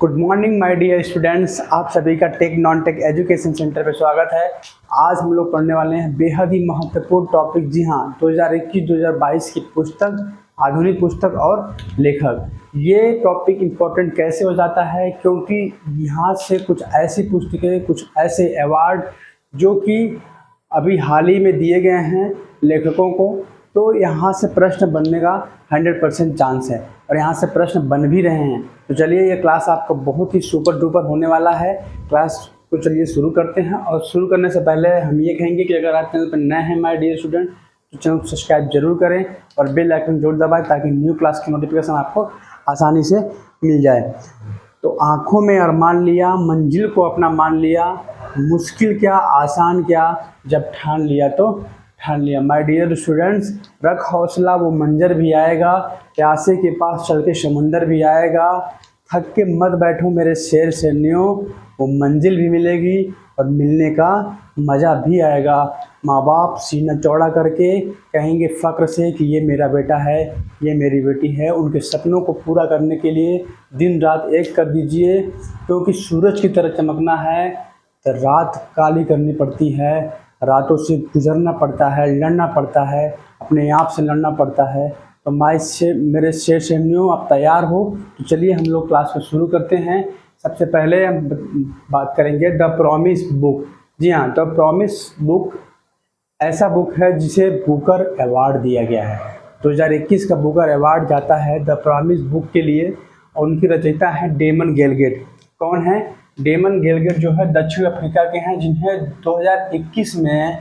Good morning my dear students, आप सभी का tech non tech education centre पे स्वागत है। आज हम लोग पढ़ने वाले हैं बेहद ही महत्वपूर्ण टॉपिक। जी हाँ, 2021-2022 की पुस्तक, आधुनिक पुस्तक और लेखक। ये टॉपिक इम्पोर्टेंट कैसे हो जाता है, क्योंकि यहाँ से कुछ ऐसी पुस्तकें, कुछ ऐसे अवार्ड जो कि अभी हाल ही में दिए गए हैं लेखकों को, तो यहाँ से प्रश्न बनने का 100% चांस है और यहाँ से प्रश्न बन भी रहे हैं। तो चलिए, ये क्लास आपका बहुत ही सुपर डुपर होने वाला है। क्लास को चलिए शुरू करते हैं। और शुरू करने से पहले हम ये कहेंगे कि अगर आप चैनल पर नए हैं माय डियर स्टूडेंट, तो चैनल को सब्सक्राइब जरूर करें और बेल आइकन जरूर दबाएं ताकि न्यू क्लास की नोटिफिकेशन आपको आसानी से मिल जाए। तो आँखों में अरमान लिया, मंजिल को अपना मान लिया, मुश्किल क्या आसान क्या, जब ठान लिया तो ठान लिया। माय डियर स्टूडेंट्स, रख हौसला, वो मंजर भी आएगा, प्यासे के पास चल के समंदर भी आएगा। थक के मत बैठो मेरे शेर शेरनियों, वो मंजिल भी मिलेगी और मिलने का मज़ा भी आएगा। माँ बाप सीना चौड़ा करके कहेंगे फ़ख्र से कि ये मेरा बेटा है, ये मेरी बेटी है। उनके सपनों को पूरा करने के लिए दिन रात एक कर दीजिए, क्योंकि सूरज की तरह चमकना है तो रात काली करनी पड़ती है, रातों से गुजरना पड़ता है, लड़ना पड़ता है, अपने आप से लड़ना पड़ता है। तो मेरे शेर शेरनियों, आप तैयार हो? तो चलिए हम लोग क्लास को शुरू करते हैं। सबसे पहले हम बात करेंगे द प्रॉमिस बुक। जी हाँ, द प्रॉमिस बुक ऐसा बुक है जिसे बुकर अवार्ड दिया गया है। 2021 का बुकर अवार्ड जाता है द प्रॉमिस बुक के लिए और उनकी रचयिता है डेमन गेलगेट। कौन है? डेमन गेलगेट जो है दक्षिण अफ्रीका के हैं, जिन्हें 2021 में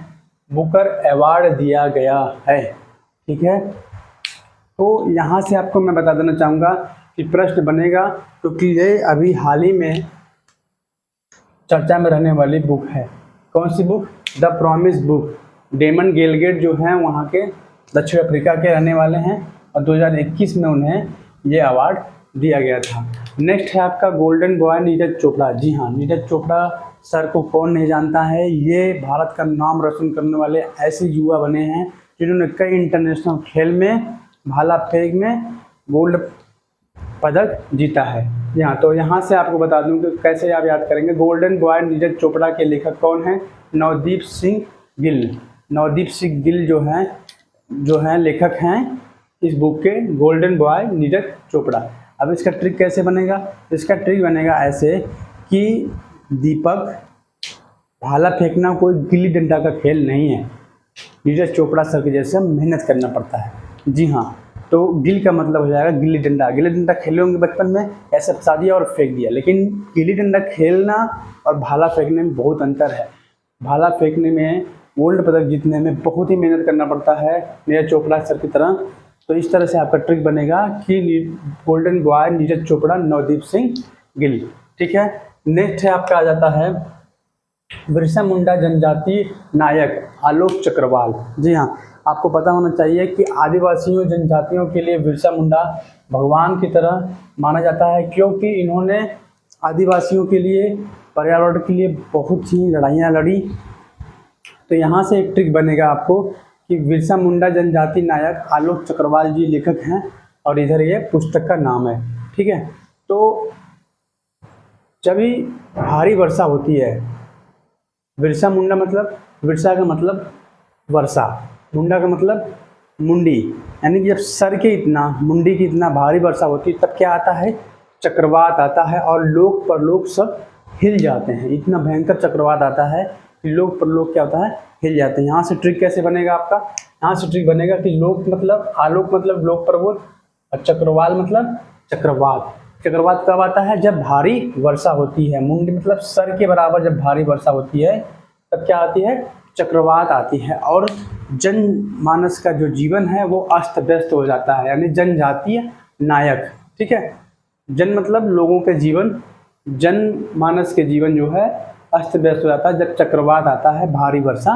बुकर अवार्ड दिया गया है। ठीक है, तो यहाँ से आपको मैं बता देना चाहूँगा कि प्रश्न बनेगा, क्योंकि ये अभी हाल ही में चर्चा में रहने वाली बुक है। कौन सी book? The promise book. Damon Galgut जो हैं वहाँ के दक्षिण अफ्रीका के रहने वाले हैं और 2021 में उन्हें ये अवार्ड दिया गया था। नेक्स्ट है आपका गोल्डन बॉय नीरज चोपड़ा। जी हाँ, नीरज चोपड़ा सर को कौन नहीं जानता है। ये भारत का नाम रोशन करने वाले ऐसे युवा बने हैं जिन्होंने कई इंटरनेशनल खेल में भाला फेंक में गोल्ड पदक जीता है। जी हाँ, तो यहाँ से आपको बता दूँ कि कैसे आप याद करेंगे। गोल्डन बॉय नीरज चोपड़ा के लेखक कौन हैं? नवदीप सिंह गिल। नवदीप सिंह गिल जो हैं लेखक हैं इस बुक के, गोल्डन बॉय नीरज चोपड़ा। अब इसका ट्रिक कैसे बनेगा? इसका ट्रिक बनेगा ऐसे कि दीपक, भाला फेंकना कोई गिल्ली डंडा का खेल नहीं है। नीरज चोपड़ा सर के जैसे मेहनत करना पड़ता है। जी हाँ, तो गिल का मतलब हो जाएगा गिल्ली डंडा। गिल्ली डंडा खेले होंगे बचपन में, ऐसे फंसा दिया और फेंक दिया। लेकिन गिल्ली डंडा खेलना और भाला फेंकने में बहुत अंतर है। भाला फेंकने में, गोल्ड पदक जीतने में बहुत ही मेहनत करना पड़ता है नीरज चोपड़ा सर की तरह। तो इस तरह से आपका ट्रिक बनेगा कि गोल्डन बॉय नीरज चोपड़ा, नवदीप सिंह गिल। ठीक है, नेक्स्ट है आपका आ जाता है बिरसा मुंडा जनजाति नायक आलोक चक्रवाल। जी हाँ, आपको पता होना चाहिए कि आदिवासियों जनजातियों के लिए बिरसा मुंडा भगवान की तरह माना जाता है, क्योंकि इन्होंने आदिवासियों के लिए, पर्यावरण के लिए बहुत ही लड़ाइयाँ लड़ी। तो यहाँ से एक ट्रिक बनेगा आपको कि बिरसा मुंडा जनजाति नायक आलोक चक्रवाल जी लेखक हैं और इधर ये पुस्तक का नाम है। ठीक है, तो जब भी भारी वर्षा होती है, बिरसा मुंडा मतलब, बिरसा का मतलब वर्षा, मुंडा का मतलब मुंडी, यानी कि जब सर के इतना, मुंडी की इतना भारी वर्षा होती है तब क्या आता है? चक्रवात आता है और लोग परलोक सब हिल जाते हैं। इतना भयंकर चक्रवात आता है कि लोग परलोक क्या होता है? हिल जाते हैं। यहाँ से ट्रिक कैसे बनेगा आपका? यहाँ से ट्रिक बनेगा कि लोक मतलब, आलोक मतलब लोक पर्वत और चक्रवाल मतलब चक्रवात। चक्रवात कब आता है? जब भारी वर्षा होती है। मुंडी मतलब सर के बराबर जब भारी वर्षा होती है तब क्या आती है? चक्रवात आती है और जनमानस का जो जीवन है वो अस्त व्यस्त हो जाता है, यानी जनजातीय नायक। ठीक है, जन मतलब लोगों के जीवन, जनमानस के जीवन जो है अस्त व्यस्त हो जाता है जब चक्रवात आता है, भारी वर्षा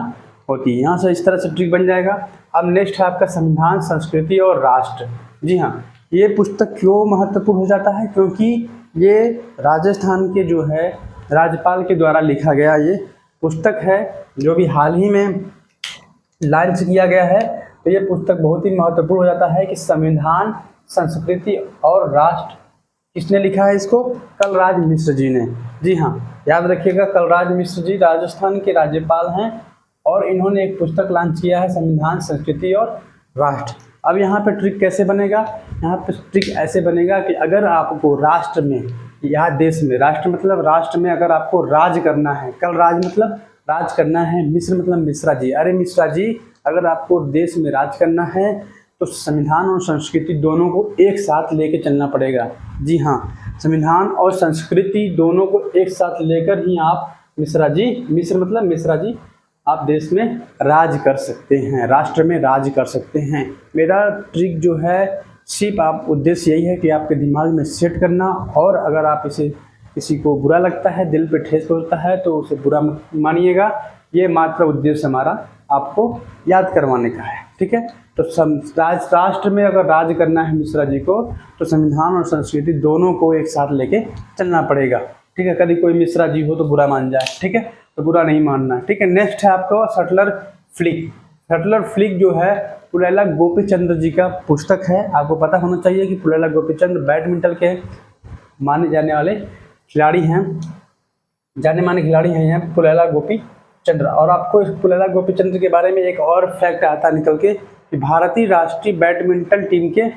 होती है। यहाँ से इस तरह से ट्रिक बन जाएगा। अब नेक्स्ट है आपका संविधान, संस्कृति और राष्ट्र। जी हाँ, ये पुस्तक क्यों महत्वपूर्ण हो जाता है? क्योंकि ये राजस्थान के जो है राज्यपाल के द्वारा लिखा गया ये पुस्तक है, जो भी हाल ही में लॉन्च किया गया है। तो ये पुस्तक बहुत ही महत्वपूर्ण हो जाता है कि संविधान, संस्कृति और राष्ट्र किसने लिखा है इसको? कलराज मिश्र जी ने। जी हाँ, याद रखिएगा, कलराज मिश्र जी राजस्थान के राज्यपाल हैं और इन्होंने एक पुस्तक लॉन्च किया है, संविधान, संस्कृति और राष्ट्र। अब यहाँ पे ट्रिक कैसे बनेगा? यहाँ पे ट्रिक ऐसे बनेगा कि अगर आपको राष्ट्र में या देश में, राष्ट्र मतलब राष्ट्र में अगर आपको राज करना है, कलराज मतलब राज करना है, मिश्र मतलब मिश्रा जी, अरे मिश्रा जी अगर आपको देश में राज करना है तो संविधान और संस्कृति दोनों को एक साथ लेके चलना पड़ेगा। जी हाँ, संविधान और संस्कृति दोनों को एक साथ लेकर ही आप मिश्रा जी, मिश्र मतलब मिश्रा जी, आप देश में राज कर सकते हैं, राष्ट्र में राज कर सकते हैं। मेरा ट्रिक जो है सिर्फ आप उद्देश्य यही है कि आपके दिमाग में सेट करना, और अगर आप इसे किसी को बुरा लगता है, दिल पे ठेस पहुंचता है तो उसे बुरा मत मानिएगा। ये मात्र उद्देश्य हमारा आपको याद करवाने का है, ठीक है। तो राष्ट्र में अगर राज करना है मिश्रा जी को तो संविधान और संस्कृति दोनों को एक साथ लेके चलना पड़ेगा, ठीक है। कभी कोई मिश्रा जी हो तो बुरा मान जाए, ठीक है, तो बुरा नहीं मानना, ठीक है। नेक्स्ट है आपको सटलर फ्लिक। सटलर फ्लिक जो है पुलेला गोपीचंद्र जी का पुस्तक है। आपको पता होना चाहिए कि पुलेला गोपीचंद्र बैडमिंटन के माने जाने वाले खिलाड़ी हैं, जाने माने खिलाड़ी हैं पुलेला गोपीचंद्र। और आपको इस पुलेला गोपीचंद्र के बारे में एक और फैक्ट आता निकल के कि भारतीय राष्ट्रीय बैडमिंटन टीम के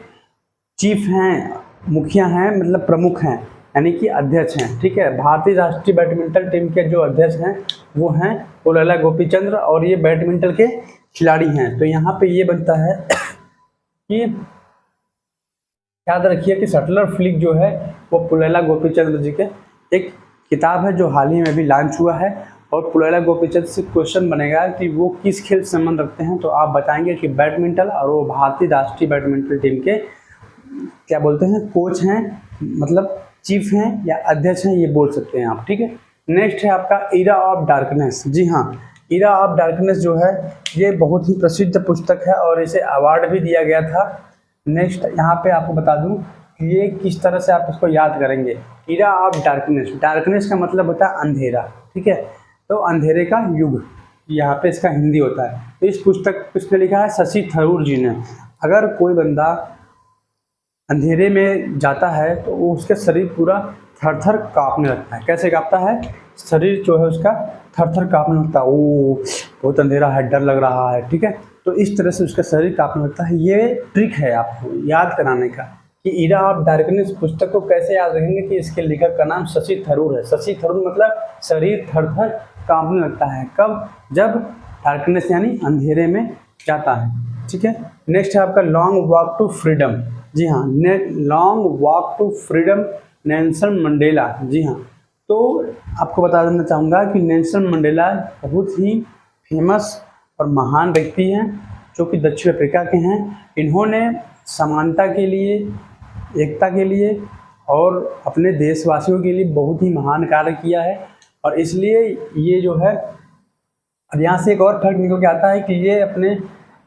चीफ हैं, मुखिया हैं, मतलब प्रमुख हैं, यानी कि अध्यक्ष हैं, ठीक है। भारतीय राष्ट्रीय बैडमिंटन टीम के जो अध्यक्ष हैं वो हैं पुलेला गोपीचंद्र और ये बैडमिंटन के खिलाड़ी हैं। तो यहाँ पे ये बनता है कि याद रखिए कि सटलर फ्लिक जो है वो पुलेला गोपीचंद्र जी के एक किताब है जो हाल ही में भी लॉन्च हुआ है। और पुलेला गोपीचंद्र से क्वेश्चन बनेगा कि वो किस खेल से संबंध रखते हैं, तो आप बताएंगे कि बैडमिंटन, और वो भारतीय राष्ट्रीय बैडमिंटन टीम के क्या बोलते हैं, कोच हैं, मतलब चीफ हैं या अध्यक्ष हैं, ये बोल सकते हैं आप, ठीक है। नेक्स्ट है आपका इरा ऑफ डार्कनेस। जी हाँ, इरा ऑफ डार्कनेस जो है ये बहुत ही प्रसिद्ध पुस्तक है और इसे अवार्ड भी दिया गया था। नेक्स्ट यहाँ पे आपको बता दूं कि ये किस तरह से आप इसको याद करेंगे। इरा ऑफ डार्कनेस, डार्कनेस का मतलब होता है अंधेरा, ठीक है, तो अंधेरे का युग यहाँ पे इसका हिंदी होता है। तो इस पुस्तक किसने लिखा है? शशि थरूर जी ने। अगर कोई बंदा अंधेरे में जाता है तो वो उसका शरीर पूरा थर थर काँपने लगता है। कैसे काँपता है? शरीर जो है उसका थर थर काँपने लगता है, ओ बहुत अंधेरा है, डर लग रहा है, ठीक है। तो इस तरह से उसका शरीर काँपने लगता है। ये ट्रिक है आपको याद कराने का कि इरा ऑफ डार्कनेस पुस्तक को कैसे याद रखेंगे कि इसके लेखक का नाम शशि थरूर है। शशि थरूर मतलब शरीर थर थर काँपने लगता है, कब? जब डार्कनेस यानी अंधेरे में जाता है, ठीक है। नेक्स्ट है आपका लॉन्ग वॉक टू फ्रीडम। जी हाँ, long walk to freedom, Nelson Mandela. जी हाँ, तो आपको बता देना चाहूँगा कि नेल्सन मंडेला बहुत ही फेमस और महान व्यक्ति हैं जो कि दक्षिण अफ्रीका के हैं। इन्होंने समानता के लिए, एकता के लिए और अपने देशवासियों के लिए बहुत ही महान कार्य किया है। और इसलिए ये जो है, अब यहाँ से एक और फैक्ट निकल के आता है कि ये अपने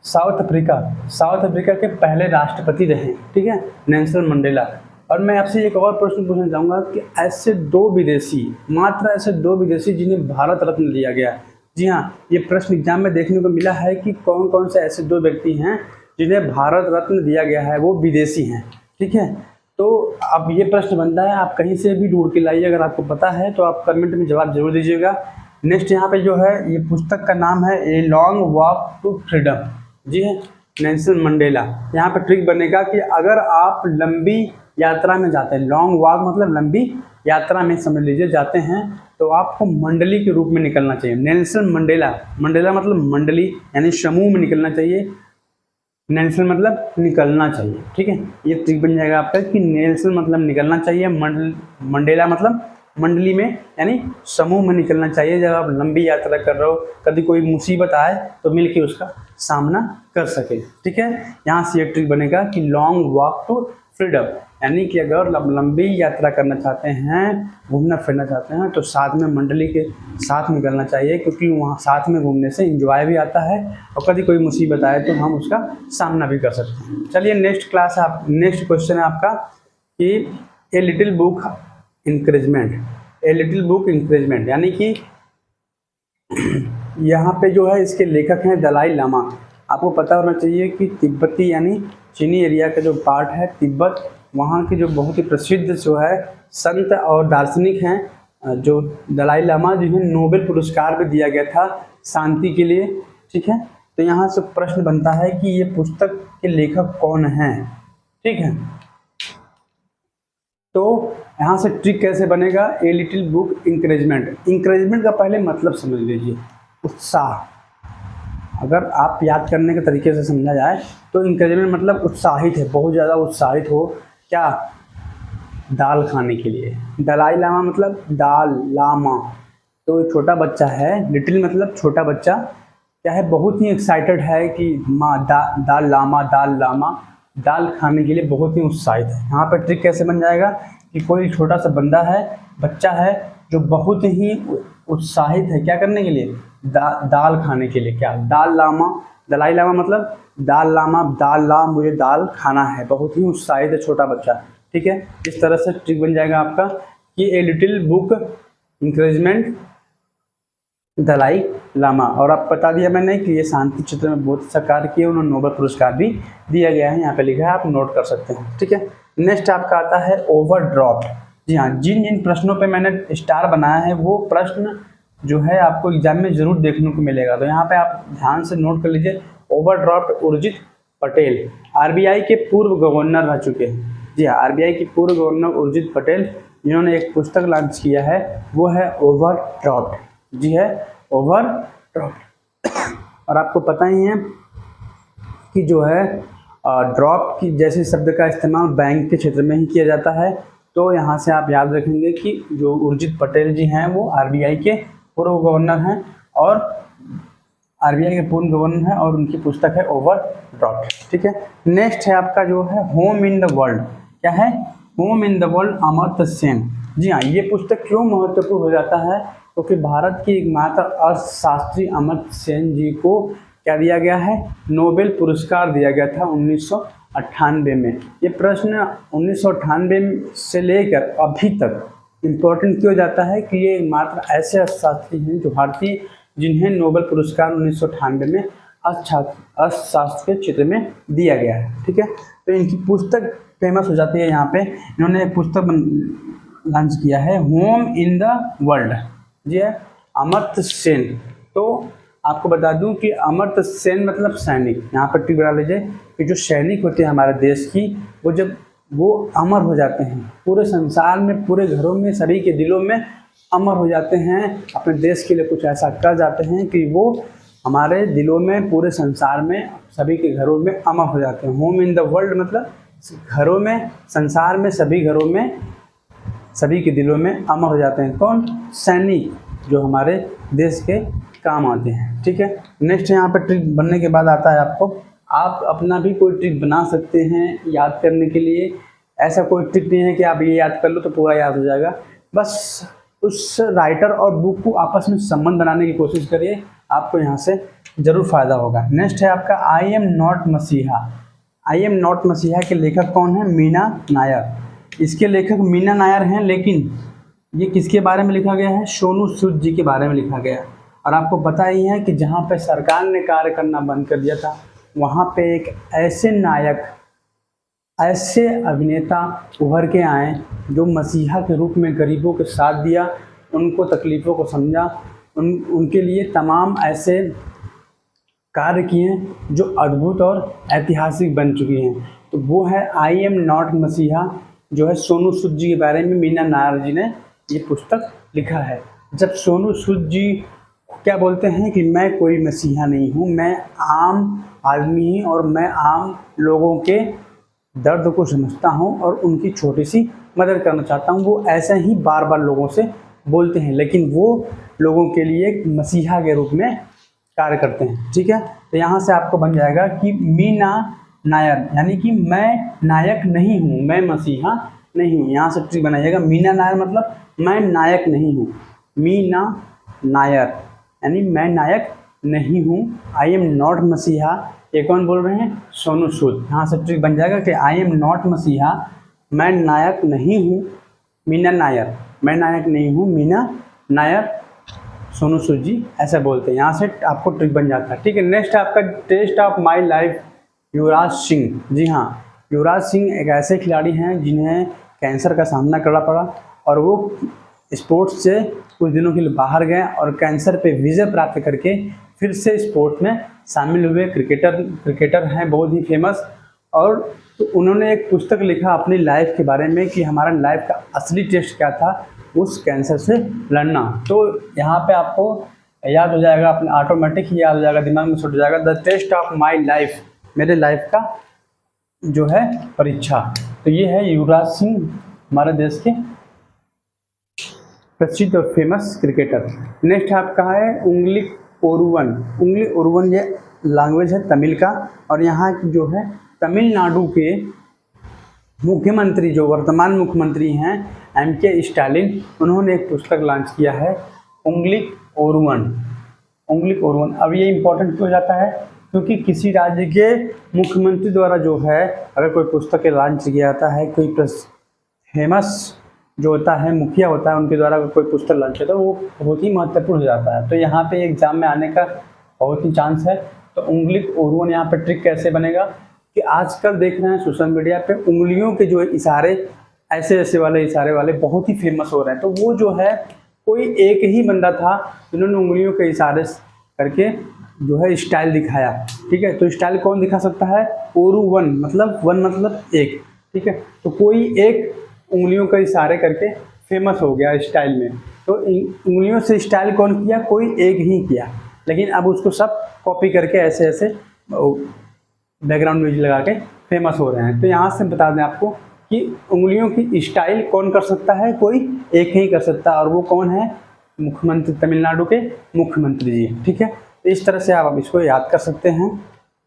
साउथ अफ्रीका के पहले राष्ट्रपति रहे, ठीक है, नेल्सन मंडेला। और मैं आपसे एक और प्रश्न पूछना चाहूँगा कि ऐसे दो विदेशी, मात्र ऐसे दो विदेशी जिन्हें भारत रत्न दिया गया। जी हाँ, ये प्रश्न एग्जाम में देखने को मिला है कि कौन कौन से ऐसे दो व्यक्ति हैं जिन्हें भारत रत्न दिया गया है, वो विदेशी हैं, ठीक है। तो अब ये प्रश्न बनता है, आप कहीं से भी ढूंढ के लाइए, अगर आपको पता है तो आप कमेंट में जवाब जरूर दीजिएगा। नेक्स्ट यहाँ पे जो है, ये पुस्तक का नाम है a long walk to freedom. जी है, नेल्सन मंडेला। यहाँ पे ट्रिक बनेगा कि अगर आप लंबी यात्रा में जाते हैं, लॉन्ग वॉक मतलब लंबी यात्रा में समझ लीजिए जाते हैं, तो आपको मंडली के रूप में निकलना चाहिए। नेल्सन मंडेला, मंडेला मतलब मंडली यानी समूह में निकलना चाहिए। नेल्सन मतलब निकलना चाहिए, ठीक है। ये ट्रिक बन जाएगा आपका कि नेल्सन मतलब निकलना चाहिए, मंडेला मतलब मंडली में यानी समूह में निकलना चाहिए। जब आप लंबी यात्रा कर रहे हो, कभी कोई मुसीबत आए तो मिलके उसका सामना कर सके, ठीक है। यहाँ से ये ट्रिक बनेगा कि लॉन्ग वॉक टू फ्रीडम, यानी कि अगर आप लंबी यात्रा करना चाहते हैं, घूमना फिरना चाहते हैं, तो साथ में मंडली के साथ निकलना चाहिए, क्योंकि वहाँ साथ में घूमने से एंजॉय भी आता है और कभी कोई मुसीबत आए तो हम उसका सामना भी कर सकते हैं। चलिए नेक्स्ट क्वेश्चन है आपका कि ए लिटिल बुक इंकरेजमेंट, यानी कि यहाँ पे जो है इसके लेखक हैं दलाई लामा। आपको पता होना चाहिए कि तिब्बती यानी चीनी एरिया का जो पार्ट है तिब्बत, वहाँ के जो बहुत ही प्रसिद्ध जो है संत और दार्शनिक हैं जो दलाई लामा, जिन्हें नोबेल पुरस्कार भी दिया गया था शांति के लिए। ठीक है, तो यहाँ से प्रश्न बनता है कि ये पुस्तक के लेखक कौन हैं। ठीक है, तो यहाँ से ट्रिक कैसे बनेगा, ए लिटिल बुक इंकरेजमेंट। इंकरेजमेंट का पहले मतलब समझ लीजिए, उत्साह। अगर आप याद करने के तरीके से समझा जाए तो इंकरेजमेंट मतलब उत्साहित है, बहुत ज़्यादा उत्साहित हो। क्या, दाल खाने के लिए। दलाई लामा मतलब दाल लामा, तो छोटा बच्चा है। लिटिल मतलब छोटा बच्चा क्या है, बहुत ही एक्साइटेड है कि माँ दाल लामा दाल खाने के लिए बहुत ही उत्साहित है। यहाँ पर ट्रिक कैसे बन जाएगा कि कोई छोटा सा बंदा है, बच्चा है, जो बहुत ही उत्साहित है क्या करने के लिए, दाल खाने के लिए। क्या, दाल लामा, दलाई लामा मतलब दाल लामा मुझे दाल खाना है, बहुत ही उत्साहित है छोटा बच्चा। ठीक है, इस तरह से ट्रिक बन जाएगा आपका कि a little book encouragement Dalai Lama. और आप बता दिया मैंने कि ये शांति क्षेत्र में बहुत अच्छा कार्य किए, उन्होंने नोबेल पुरस्कार भी दिया गया है, यहाँ पे लिखा है, आप नोट कर सकते हैं। ठीक है, नेक्स्ट आपका आता है ओवरड्राफ्ट। जी हाँ, जिन जिन प्रश्नों पे मैंने स्टार बनाया है वो प्रश्न जो है आपको एग्जाम में जरूर देखने को मिलेगा, तो यहाँ पे आप ध्यान से नोट कर लीजिए। ओवरड्राफ्ट उर्जित पटेल आरबीआई के पूर्व गवर्नर रह चुके हैं। जी हाँ, आरबीआई के पूर्व गवर्नर उर्जित पटेल, जिन्होंने एक पुस्तक लॉन्च किया है, वो है ओवरड्राफ्ट। जी है, ओवरड्राफ्ट। और आपको पता ही है कि जो है ड्रॉप की जैसे शब्द का इस्तेमाल बैंक के क्षेत्र में ही किया जाता है, तो यहाँ से आप याद रखेंगे कि जो उर्जित पटेल जी हैं वो आरबीआई के पूर्व गवर्नर हैं, और आरबीआई के पूर्व गवर्नर हैं, और उनकी पुस्तक है ओवरड्राफ्ट। ठीक है, नेक्स्ट है आपका जो है होम इन द वर्ल्ड। क्या है, home in the world Amartya Sen. जी हाँ, ये पुस्तक क्यों महत्वपूर्ण हो जाता है, क्योंकि भारत की एकमात्र अर्थशास्त्री अमर्त्य सेन जी को क्या दिया गया है, नोबेल पुरस्कार दिया गया था 1998 में। ये प्रश्न 1998 से लेकर अभी तक इम्पोर्टेंट क्यों जाता है कि ये एकमात्र ऐसे अर्थशास्त्री हैं जो भारतीय, जिन्हें नोबेल पुरस्कार 1998 में अर्थशास्त्र के क्षेत्र में दिया गया है। ठीक है, तो इनकी पुस्तक फेमस हो जाती है। यहाँ पे इन्होंने एक पुस्तक लॉन्च किया है, होम इन द वर्ल्ड। जी है, अमर्त्य सेन। तो आपको बता दूं कि अमर्त्य सेन मतलब सैनिक। यहाँ पर टिक बना लीजिए कि जो सैनिक होते हैं हमारे देश की, वो जब वो अमर हो जाते हैं पूरे संसार में, पूरे घरों में, सभी के दिलों में अमर हो जाते हैं, अपने देश के लिए कुछ ऐसा कर जाते हैं कि वो हमारे दिलों में, पूरे संसार में, सभी के घरों में अमर हो जाते हैं। होम इन द वर्ल्ड मतलब घरों में, संसार में, सभी घरों में, सभी के दिलों में अमर हो जाते हैं। कौन, सैनिक, जो हमारे देश के काम आते हैं। ठीक है, नेक्स्ट यहाँ पर ट्रिक बनने के बाद आता है आपको, आप अपना भी कोई ट्रिक बना सकते हैं याद करने के लिए। ऐसा कोई ट्रिक नहीं है कि आप ये याद कर लो तो पूरा याद हो जाएगा, बस उस राइटर और बुक को आपस में संबंध बनाने की कोशिश करिए, आपको यहाँ से ज़रूर फायदा होगा। नेक्स्ट है आपका आई एम नॉट मसीहा। आई एम नॉट मसीहा के लेखक कौन है, मीना नायर। इसके लेखक मीना नायर हैं, लेकिन ये किसके बारे में लिखा गया है, सोनू सूद जी के बारे में लिखा गया है। और आपको पता ही है कि जहाँ पे सरकार ने कार्य करना बंद कर दिया था, वहाँ पे एक ऐसे नायक, ऐसे अभिनेता उभर के आए जो मसीहा के रूप में गरीबों के साथ दिया, उनको तकलीफ़ों को समझा, उनके लिए तमाम ऐसे कार्य किए जो अद्भुत और ऐतिहासिक बन चुके हैं। तो वो है आई एम नॉट मसीहा, जो है सोनू सूद जी के बारे में मीना नायर जी ने ये पुस्तक लिखा है। जब सोनू सूद जी क्या बोलते हैं कि मैं कोई मसीहा नहीं हूँ, मैं आम आदमी और मैं आम लोगों के दर्द को समझता हूँ और उनकी छोटी सी मदद करना चाहता हूँ, वो ऐसे ही बार बार लोगों से बोलते हैं, लेकिन वो लोगों के लिए एक मसीहा के रूप में कार्य करते हैं। ठीक है, तो यहाँ से आपको बन जाएगा कि मीना नायर, यानी कि मैं नायक नहीं हूँ, मैं मसीहा नहीं हूँ। यहाँ से ट्रिक बनाइएगा, मीना नायर मतलब मैं नायक नहीं हूँ, मीना नायर यानी मैं नायक नहीं हूँ। आई एम नॉट मसीहा, ये कौन बोल रहे हैं, सोनू सूद। यहाँ से ट्रिक बन जाएगा कि आई एम नॉट मसीहा, मैं नायक नहीं हूँ, मीना नायर, मैं नायक नहीं हूँ, मीना नायर, सोनू सूद जी ऐसा बोलते हैं। यहाँ से आपको ट्रिक बन जाता है। ठीक है, नेक्स्ट आपका test of my life, Yuvraj Singh. जी हाँ, युवराज सिंह एक ऐसे खिलाड़ी हैं जिन्हें कैंसर का सामना करना पड़ा और वो स्पोर्ट्स से कुछ दिनों के लिए बाहर गए और कैंसर पे विजय प्राप्त करके फिर से स्पोर्ट्स में शामिल हुए। क्रिकेटर हैं बहुत ही फेमस। और तो उन्होंने एक पुस्तक लिखा अपनी लाइफ के बारे में कि हमारा लाइफ का असली टेस्ट क्या था, उस कैंसर से लड़ना। तो यहाँ पे आपको याद हो जाएगा, अपने ऑटोमेटिक ही याद हो जाएगा, दिमाग में छूट जाएगा, the test of my life, मेरे लाइफ का जो है परीक्षा। तो ये है युवराज सिंह, हमारे देश के प्रसिद्ध और फेमस क्रिकेटर। नेक्स्ट आपका है उंगली ओरुवन ये लैंग्वेज है तमिल का। और यहाँ की जो है तमिलनाडु के मुख्यमंत्री, जो वर्तमान मुख्यमंत्री हैं MK स्टालिन, उन्होंने एक पुस्तक लॉन्च किया है उंगली ओरुवन। अब ये इम्पोर्टेंट क्यों हो जाता है, क्योंकि किसी राज्य के मुख्यमंत्री द्वारा जो है अगर कोई पुस्तक लॉन्च किया जाता है, कोई फेमस जो होता है मुखिया होता है उनके द्वारा अगर कोई पुस्तक लॉन्च होता है तो वो बहुत ही महत्वपूर्ण हो जाता है। तो यहाँ पे एग्जाम में आने का बहुत ही चांस है। तो उंगली ओरुवन यहाँ पे ट्रिक कैसे बनेगा कि आजकल देख रहे हैं सोशल मीडिया पे उंगलियों के जो इशारे ऐसे वाले इशारे वाले बहुत ही फेमस हो रहे हैं। तो वो जो है कोई एक ही बंदा था जिन्होंने उंगलियों के इशारे करके जो है स्टाइल दिखाया। ठीक है, तो स्टाइल कौन दिखा सकता है, ओरुवन मतलब एक। ठीक है, तो कोई एक उंगलियों का इशारे करके फेमस हो गया स्टाइल में। तो उंगलियों से स्टाइल कौन किया, कोई एक ही किया, लेकिन अब उसको सब कॉपी करके ऐसे बैकग्राउंड म्यूजिक लगा के फेमस हो रहे हैं। तो यहाँ से बता दें आपको कि उंगलियों की स्टाइल कौन कर सकता है, कोई एक ही कर सकता है, और वो कौन है, मुख्यमंत्री, तमिलनाडु के मुख्यमंत्री जी। ठीक है, तो इस तरह से आप इसको याद कर सकते हैं।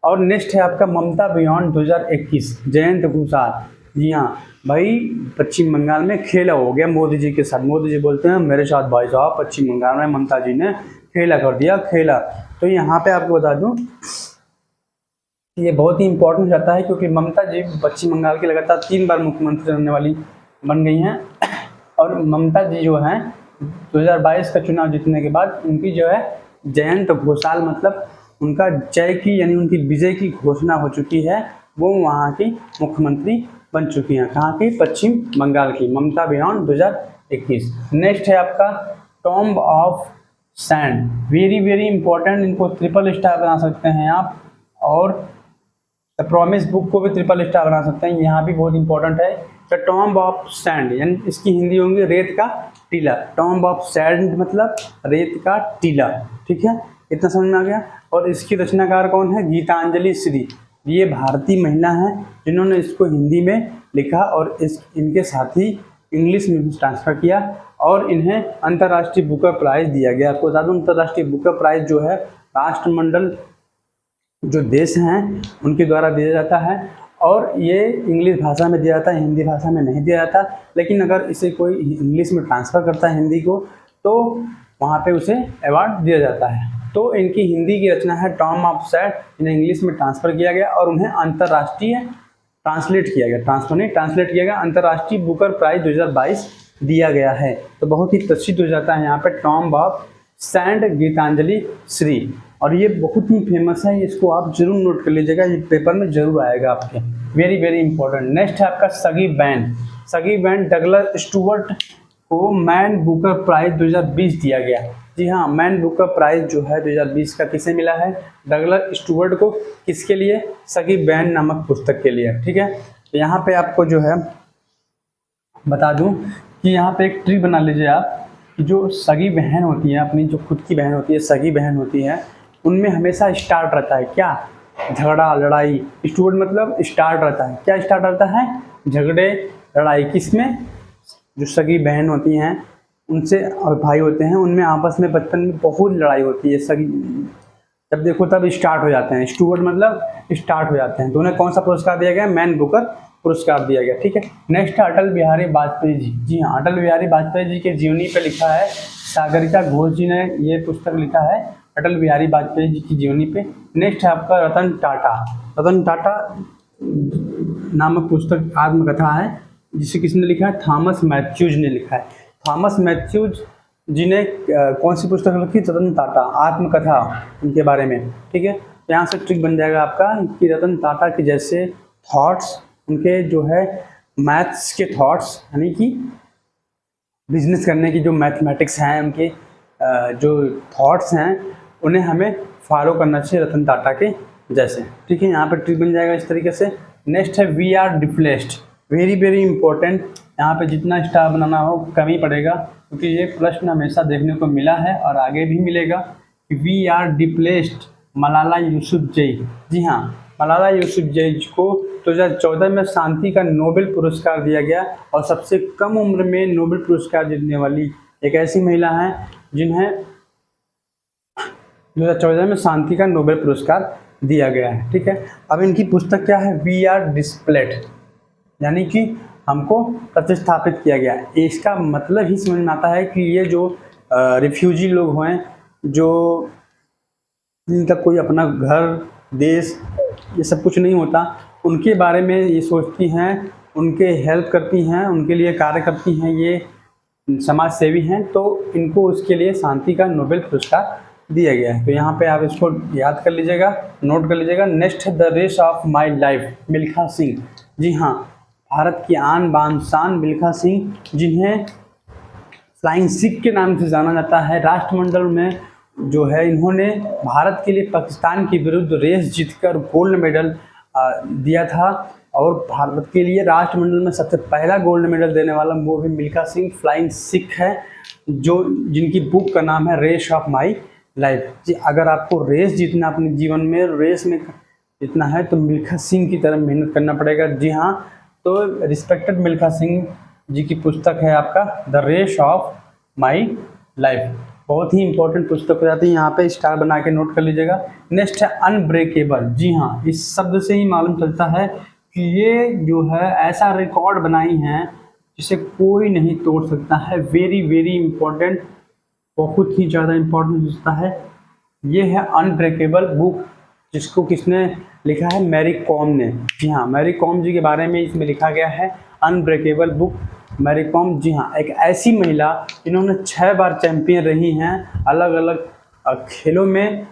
और नेक्स्ट है आपका ममता बियॉन्ड 2021, जयंत घोषाल। जी हाँ भाई, पश्चिम बंगाल में खेला हो गया मोदी जी के साथ। मोदी जी बोलते हैं मेरे साथ भाई साहब, पश्चिम बंगाल में ममता जी ने खेला कर दिया, खेला। तो यहाँ पे आपको बता दूं ये बहुत ही इंपॉर्टेंट जाता है, क्योंकि ममता जी पश्चिम बंगाल की लगातार 3 बार मुख्यमंत्री बनने वाली बन गई हैं। और ममता जी जो हैं 2022 का चुनाव जीतने के बाद उनकी जो है जयंत घोषाल, मतलब उनका जय की यानी उनकी विजय की घोषणा हो चुकी है। वो वहाँ की मुख्यमंत्री बन चुकी हैं। कहाँ की, पश्चिम बंगाल की, ममता बियॉन्ड 2021। नेक्स्ट है आपका tomb of sand, very important, इनको ट्रिपल स्टार बना सकते हैं आप। और द प्रॉमिस बुक को भी ट्रिपल स्टार बना सकते हैं, यहाँ भी बहुत इंपॉर्टेंट है। द टॉम्ब ऑफ सैंड यानी इसकी हिंदी होंगी रेत का टीला। टॉम्ब ऑफ सैंड मतलब रेत का टीला। ठीक है, इतना समझ में आ गया। और इसकी रचनाकार कौन है, गीतांजलि श्री। ये भारतीय महिला हैं जिन्होंने इसको हिंदी में लिखा और इनके साथ ही इंग्लिश में ट्रांसफ़र किया, और इन्हें अंतर्राष्ट्रीय बुकर प्राइज़ दिया गया। आपको बता दूं अंतर्राष्ट्रीय बुकर प्राइज़ जो है राष्ट्रमंडल जो देश हैं उनके द्वारा दिया जाता है, और ये इंग्लिश भाषा में दिया जाता है, हिंदी भाषा में नहीं दिया जाता। लेकिन अगर इसे कोई इंग्लिश में ट्रांसफ़र करता है हिंदी को, तो वहाँ पे उसे अवार्ड दिया जाता है। तो इनकी हिंदी की रचना है टॉम्ब ऑफ सैंड, इन्हें इंग्लिश में ट्रांसफ़र किया गया और उन्हें अंतर्राष्ट्रीय ट्रांसलेट किया गया, अंतर्राष्ट्रीय बुकर प्राइज़ 2022 दिया गया है। तो बहुत ही प्रसिद्ध हो जाता है यहाँ पे tomb of sand, Geetanjali Shree. और ये बहुत ही फेमस है, इसको आप जरूर नोट कर लीजिएगा, ये पेपर में जरूर आएगा आपके, वेरी इंपॉर्टेंट। नेक्स्ट है आपका सगी बैंड डगलस स्टुअर्ट को मैन बुकर प्राइज़ 2020 दिया गया। जी हाँ, मैन बुकर प्राइज़ जो है 2020 का किसे मिला है, डगलस स्टुअर्ट को। किसके लिए, सगी बैंड नामक पुस्तक के लिए। ठीक है, तो यहाँ पे आपको जो है बता दूं कि यहाँ पे एक ट्री बना लीजिए आप, कि जो सगी बहन होती है, अपनी जो खुद की बहन होती है, सगी बहन होती है, उनमें हमेशा स्टार्ट रहता है क्या, झगड़ा लड़ाई। स्टुअर्ट मतलब स्टार्ट रहता है, क्या स्टार्ट रहता है, झगड़े लड़ाई। किसमें, जो सगी बहन होती हैं उनसे, और भाई होते हैं उनमें आपस में बचपन में बहुत लड़ाई होती है। सगी जब देखो तब स्टार्ट हो जाते हैं, स्टुअर्ट मतलब स्टार्ट हो जाते हैं। तो उन्हें कौन सा पुरस्कार दिया गया, मैन बुकर पुरस्कार दिया गया। ठीक है, नेक्स्ट है अटल बिहारी वाजपेयी जी। जी हाँ, अटल बिहारी वाजपेयी जी के जीवनी पे लिखा है, सागरिका घोष जी ने ये पुस्तक लिखा है अटल बिहारी वाजपेयी जी की जीवनी पे। नेक्स्ट है आपका रतन टाटा नामक पुस्तक आत्मकथा है, जिसे किसने लिखा है, थॉमस मैथ्यूज ने लिखा है। थॉमस मैथ्यूज जी ने कौन सी पुस्तक लिखी, रतन टाटा आत्मकथा, उनके बारे में। ठीक है, यहाँ से ट्रिक बन जाएगा आपका कि रतन टाटा के जैसे थॉट्स उनके जो है मैथ्स के थॉट्स, यानी कि बिजनेस करने की जो मैथमेटिक्स हैं, उनके जो थॉट्स हैं, उन्हें हमें फॉलो करना चाहिए रतन टाटा के जैसे। ठीक है, यहाँ पर ट्रिक बन जाएगा इस तरीके से। नेक्स्ट है we are displaced, very very important. यहाँ पे जितना स्टार बनाना हो कम ही पड़ेगा, क्योंकि ये प्रश्न हमेशा देखने को मिला है और आगे भी मिलेगा। We are displaced Malala Yousafzai. जी हाँ, मलाला यूसुफजई को 2014 में शांति का नोबेल पुरस्कार दिया गया और सबसे कम उम्र में नोबेल पुरस्कार जीतने वाली एक ऐसी महिला हैं जिन्हें 2014 में शांति का नोबेल पुरस्कार दिया गया है। ठीक है, अब इनकी पुस्तक क्या है, वी आर डिस्प्लेड, यानी कि हमको प्रतिस्थापित किया गया है। इसका मतलब ही समझ में आता है कि ये जो रिफ्यूजी लोग हैं, जो जिनका कोई अपना घर देश ये सब कुछ नहीं होता, उनके बारे में ये सोचती हैं, उनके हेल्प करती हैं, उनके लिए कार्य करती हैं, ये समाज सेवी हैं, तो इनको उसके लिए शांति का नोबेल पुरस्कार दिया गया है। तो यहाँ पे आप इसको याद कर लीजिएगा, नोट कर लीजिएगा। नेक्स्ट है the race of my life, Milkha Singh. जी हाँ, भारत की आन बान शान मिल्खा सिंह, जिन्हें फ्लाइंग सिख के नाम से जाना जाता है। राष्ट्रमंडल में जो है इन्होंने भारत के लिए पाकिस्तान के विरुद्ध रेस जीतकर गोल्ड मेडल दिया था, और भारत के लिए राष्ट्रमंडल में सबसे पहला गोल्ड मेडल देने वाला वो भी मिल्खा सिंह फ्लाइंग सिख है, जो जिनकी बुक का नाम है रेस ऑफ माई लाइफ। जी, अगर आपको रेस जीतना अपने जीवन में, रेस में जीतना है, तो मिल्खा सिंह की तरह मेहनत करना पड़ेगा। जी हाँ, तो रिस्पेक्टेड मिल्खा सिंह जी की पुस्तक है आपका the race of my life, बहुत ही इंपॉर्टेंट पुस्तक हो जाती है। यहाँ पे स्टार बना के नोट कर लीजिएगा। नेक्स्ट है अनब्रेकेबल। जी हाँ, इस शब्द से ही मालूम चलता है कि ये जो है ऐसा रिकॉर्ड बनाई हैं जिसे कोई नहीं तोड़ सकता है। वेरी वेरी इंपॉर्टेंट, बहुत ही ज़्यादा इंपॉर्टेंट होता है। ये है अनब्रेकेबल बुक, जिसको किसने लिखा है, मैरी कॉम ने। जी हाँ, मैरी कॉम जी के बारे में इसमें लिखा गया है अनब्रेकेबल बुक। मैरी कॉम, जी हाँ, एक ऐसी महिला इन्होंने 6 बार चैंपियन रही हैं अलग अलग खेलों में,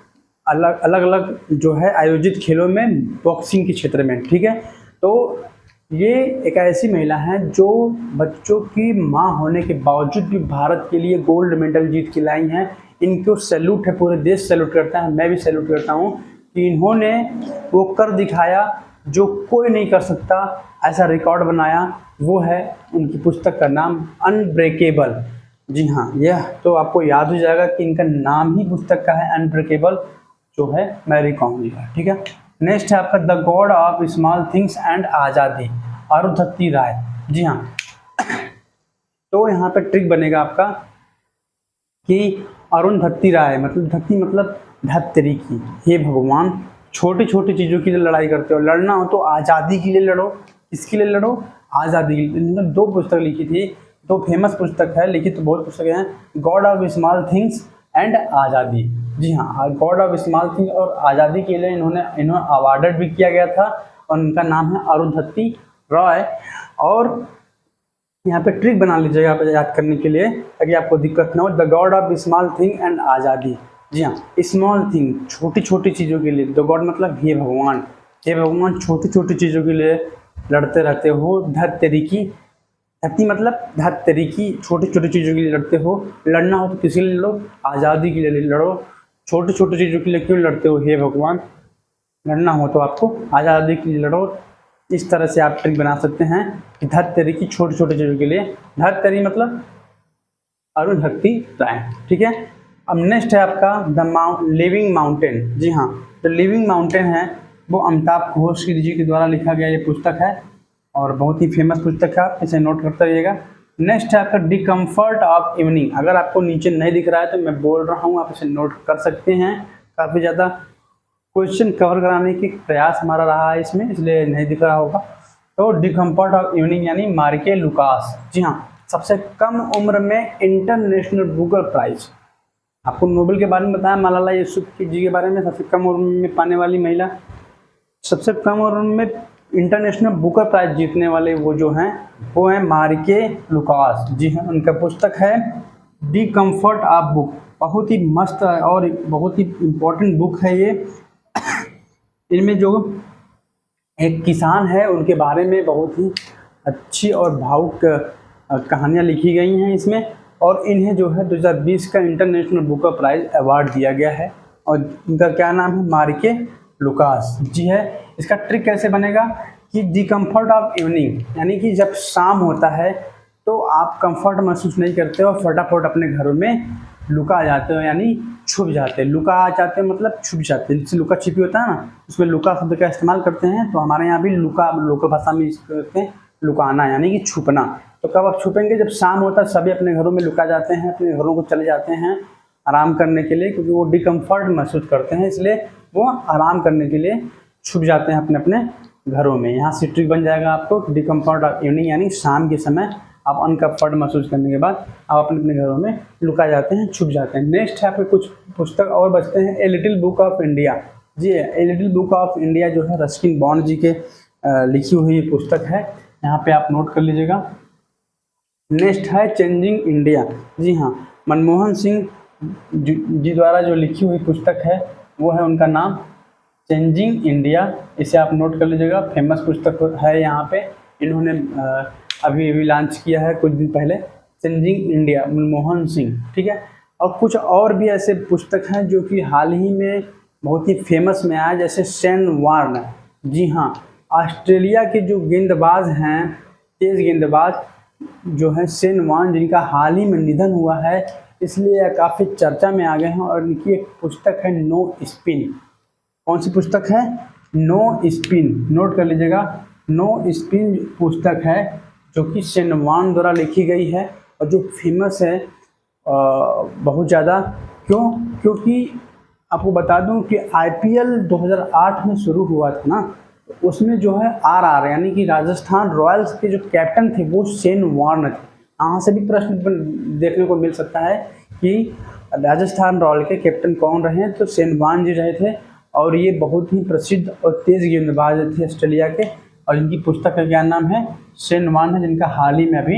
अलग अलग जो है आयोजित खेलों में, बॉक्सिंग के क्षेत्र में। ठीक है, तो ये एक ऐसी महिला हैं जो बच्चों की माँ होने के बावजूद भी भारत के लिए गोल्ड मेडल जीत के लाई हैं। इनको सैल्यूट है, पूरे देश सैल्यूट करता है, मैं भी सैल्यूट करता हूँ कि इन्होंने वो कर दिखाया जो कोई नहीं कर सकता, ऐसा रिकॉर्ड बनाया। वो है उनकी पुस्तक का नाम अनब्रेकेबल। जी हाँ, यह तो आपको याद हो जाएगा कि इनका नाम ही पुस्तक का है अनब्रेकेबल, जो है मैरी कॉम जी का। ठीक है, नेक्स्ट है आपका the God of small things and आज़ादी, अरुंधति राय। जी हाँ, तो यहाँ पे ट्रिक बनेगा आपका कि अरुंधति राय मतलब धरती मतलब धत्तरी की, हे भगवान, छोटी छोटी चीज़ों के लिए लड़ाई करते हो, लड़ना हो तो आज़ादी के लिए लड़ो। किसके लिए लड़ो, आज़ादी के लिए। इन्होंने 2 पुस्तक लिखी थी, 2 फेमस पुस्तक है, लिखी तो बहुत पुस्तकें हैं, God of small things and आज़ादी। जी हाँ, गॉड ऑफ स्मॉल थिंग्स और आज़ादी के लिए इन्हें अवार्डेड भी किया गया था, और उनका नाम है अरुंधति रॉय। और यहाँ पे ट्रिक बना लीजिएगा आप याद करने के लिए, ताकि आपको दिक्कत ना हो। The God of small thing and आज़ादी। जी हाँ, स्मॉल थिंग, छोटी छोटी चीज़ों के लिए, द गॉड मतलब हे भगवान, हे भगवान, छोटी छोटी चीज़ों के लिए लड़ते रहते हो। धत्तरी की, धरती मतलब धत्तरी की, छोटी छोटी चीज़ों के लिए लड़ते हो। लड़ना हो तो किसी लिए लड़ो, आज़ादी के लिए लड़ो। छोटी छोटी चीज़ों के लिए क्यों लड़ते हो हे भगवान, लड़ना हो तो आपको आज़ादी के लिए लड़ो। इस तरह से आप ट्रिक बना सकते हैं कि धत्तरी की, छोटी छोटी चीज़ों के लिए। धत्तरी मतलब अरुंधति राय। ठीक है, अब नेक्स्ट है आपका द लिविंग माउंटेन। जी हाँ, द लिविंग माउंटेन है, वो अमिताभ घोष जी के द्वारा लिखा गया ये पुस्तक है, और बहुत ही फेमस पुस्तक है, आप इसे नोट करते रहिएगा। नेक्स्ट है आपका डिकम्फर्ट ऑफ इवनिंग। अगर आपको नीचे नहीं दिख रहा है तो मैं बोल रहा हूँ, आप इसे नोट कर सकते हैं। काफ़ी ज़्यादा क्वेश्चन कवर कराने की प्रयास हमारा रहा है इसमें, इसलिए नहीं दिख रहा होगा। तो डिकम्फर्ट ऑफ इवनिंग यानी मार्के लुकास। जी हाँ, सबसे कम उम्र में इंटरनेशनल बुकर प्राइज। आपको नोबेल के बारे में बताया, मलाला यूसुफजई जी के बारे में, सबसे कम उम्र में पाने वाली महिला, सबसे कम उम्र में इंटरनेशनल बुकर प्राइज जीतने वाले वो जो हैं, वो हैं मार्के लुकास। जी हाँ, उनका पुस्तक है डी कम्फर्ट ऑफ बुक, बहुत ही मस्त और बहुत ही इम्पोर्टेंट बुक है ये। इनमें जो एक किसान है, उनके बारे में बहुत ही अच्छी और भावुक कहानियाँ लिखी गई हैं इसमें, और इन्हें जो है 2020 का इंटरनेशनल बुकर प्राइज़ अवार्ड दिया गया है। और इनका क्या नाम है? मार्के लुकास जी है। इसका ट्रिक कैसे बनेगा कि दी कम्फर्ट ऑफ इवनिंग, यानी कि जब शाम होता है तो आप कंफर्ट महसूस नहीं करते हो, फटाफट अपने घरों में लुका जाते हो, यानी छुप जाते हैं। लुका आ जाते हैं मतलब छुप जाते हैं, जिससे लुका छिपी होता है ना, उसमें लुका शब्द का इस्तेमाल करते हैं। तो हमारे यहाँ भी लुका लोकल भाषा में इसको कहते हैं लुकाना, यानी कि छुपना। तो कब आप छुपेंगे? जब शाम होता है, सभी अपने घरों में लुका जाते हैं, अपने घरों को चले जाते हैं आराम करने के लिए, क्योंकि वो डिकम्फर्ट महसूस करते हैं, इसलिए वो आराम करने के लिए छुप जाते हैं अपने अपने घरों में। यहाँ से ट्रिक बन जाएगा आपको, डिकम्फर्ट ऑफ इवनिंग, यानी शाम के समय आप अनकम्फर्ट महसूस करने के बाद आप अपने अपने घरों में लुका जाते हैं, छुप जाते हैं। नेक्स्ट है आपके कुछ पुस्तक और बचते हैं। A little book of India जी है। A little book of India जो है रस्किन बॉन्ड जी के लिखी हुई पुस्तक है, यहाँ पे आप नोट कर लीजिएगा। नेक्स्ट है चेंजिंग इंडिया, जी हाँ, मनमोहन सिंह जी द्वारा जो लिखी हुई पुस्तक है वो है, उनका नाम चेंजिंग इंडिया। इसे आप नोट कर लीजिएगा, फेमस पुस्तक है। यहाँ पे इन्होंने अभी लॉन्च किया है कुछ दिन पहले, चेंजिंग इंडिया, मनमोहन सिंह, ठीक है। और कुछ और भी ऐसे पुस्तक हैं जो कि हाल ही में बहुत ही फेमस में आया, जैसे शेन वार्न, जी हाँ, ऑस्ट्रेलिया के जो गेंदबाज हैं, तेज गेंदबाज जो है शेन वार्न, जिनका हाल ही में निधन हुआ है, इसलिए काफ़ी चर्चा में आ गए हैं। और इनकी एक पुस्तक है नो स्पिन। कौन सी पुस्तक है? नो स्पिन, नोट कर लीजिएगा। नो स्पिन पुस्तक है जो कि शेन वार्न द्वारा लिखी गई है और जो फेमस है बहुत ज़्यादा। क्योंकि आपको बता दूं कि IPL 2008 में शुरू हुआ था ना, तो उसमें जो है RR यानी कि राजस्थान रॉयल्स के जो कैप्टन थे वो शेन वार्न थे। यहाँ से भी प्रश्न देखने को मिल सकता है कि राजस्थान रॉयल के कैप्टन कौन रहे, तो शेन वार्न जी रहे थे। और ये बहुत ही प्रसिद्ध और तेज गेंदबाज थे ऑस्ट्रेलिया के, और इनकी पुस्तक का क्या नाम है? शेन वार्न है, जिनका हाल ही में अभी,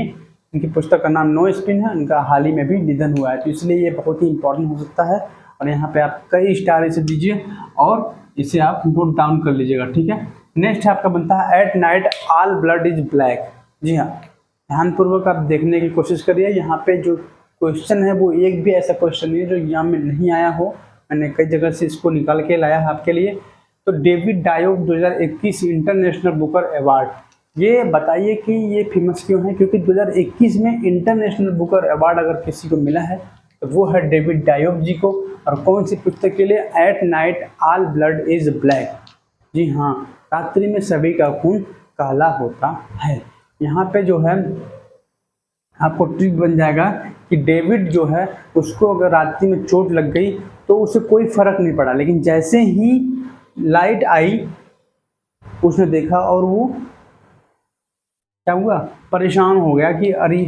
इनकी पुस्तक का नाम नो स्पिन है, उनका हाल ही में भी निधन हुआ है। तो इसलिए ये बहुत ही इंपॉर्टेंट हो सकता है, और यहाँ पे आप कई स्टार इसे दीजिए और इसे आप नोट डाउन कर लीजिएगा, ठीक है। नेक्स्ट आपका बनता है at night all blood is black. जी हाँ, ध्यानपूर्वक आप देखने की कोशिश करिए। यहाँ पे जो क्वेश्चन है वो एक भी ऐसा क्वेश्चन नहीं है जो एग्जाम में नहीं आया हो, मैंने कई जगह से इसको निकाल के लाया है आपके लिए। तो डेविड डायोग 2021 इंटरनेशनल बुकर अवार्ड, ये बताइए कि ये फेमस क्यों है? क्योंकि 2021 में इंटरनेशनल बुकर अवार्ड अगर किसी को मिला है तो वो है डेविड डायोग जी को। और कौन सी पुस्तक के लिए? At night all blood is black. जी हाँ, रात्रि में सभी का खून काला होता है। यहाँ पे जो है आपको ट्रिक बन जाएगा कि डेविड जो है उसको अगर रात्रि में चोट लग गई तो उसे कोई फर्क नहीं पड़ा, लेकिन जैसे ही लाइट आई उसने देखा और वो क्या हुआ? परेशान हो गया कि अरे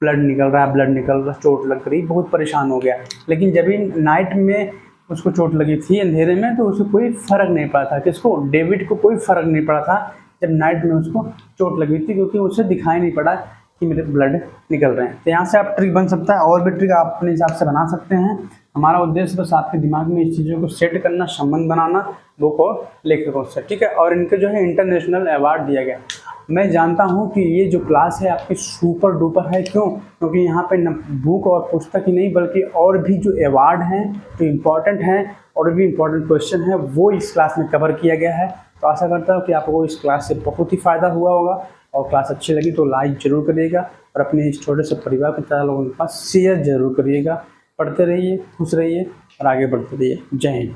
ब्लड निकल रहा, चोट लग रही, बहुत परेशान हो गया। लेकिन जब भी नाइट में उसको चोट लगी थी अंधेरे में, तो उसे कोई फर्क नहीं पड़ा था। किसको? डेविड को कोई फर्क नहीं पड़ा था जब नाइट में उसको चोट लगी थी, क्योंकि उसे दिखाई नहीं पड़ा कि मेरे ब्लड निकल रहे हैं। तो यहाँ से आप ट्रिक बन सकता है, और भी ट्रिक आप अपने हिसाब से बना सकते हैं। हमारा उद्देश्य बस आपके दिमाग में इस चीज़ों को सेट करना, संबंध बनाना बुक और लेखकों से, ठीक है। और इनके जो है इंटरनेशनल अवार्ड दिया गया। मैं जानता हूं कि ये जो क्लास है आपकी सुपर डुपर है। क्यों? क्योंकि यहाँ पे न बुक और पुस्तक ही नहीं बल्कि और भी जो अवार्ड हैं जो इम्पोर्टेंट हैं और भी इम्पोर्टेंट क्वेश्चन है वो इस क्लास में कवर किया गया है। तो आशा करता हूँ कि आपको इस क्लास से बहुत ही फ़ायदा हुआ होगा, और क्लास अच्छी लगी तो लाइक ज़रूर करिएगा और अपने इस छोटे से परिवार के 4 लोगों के पास शेयर ज़रूर करिएगा। पढ़ते रहिए, खुश रहिए और आगे बढ़ते रहिए। जय हिंद।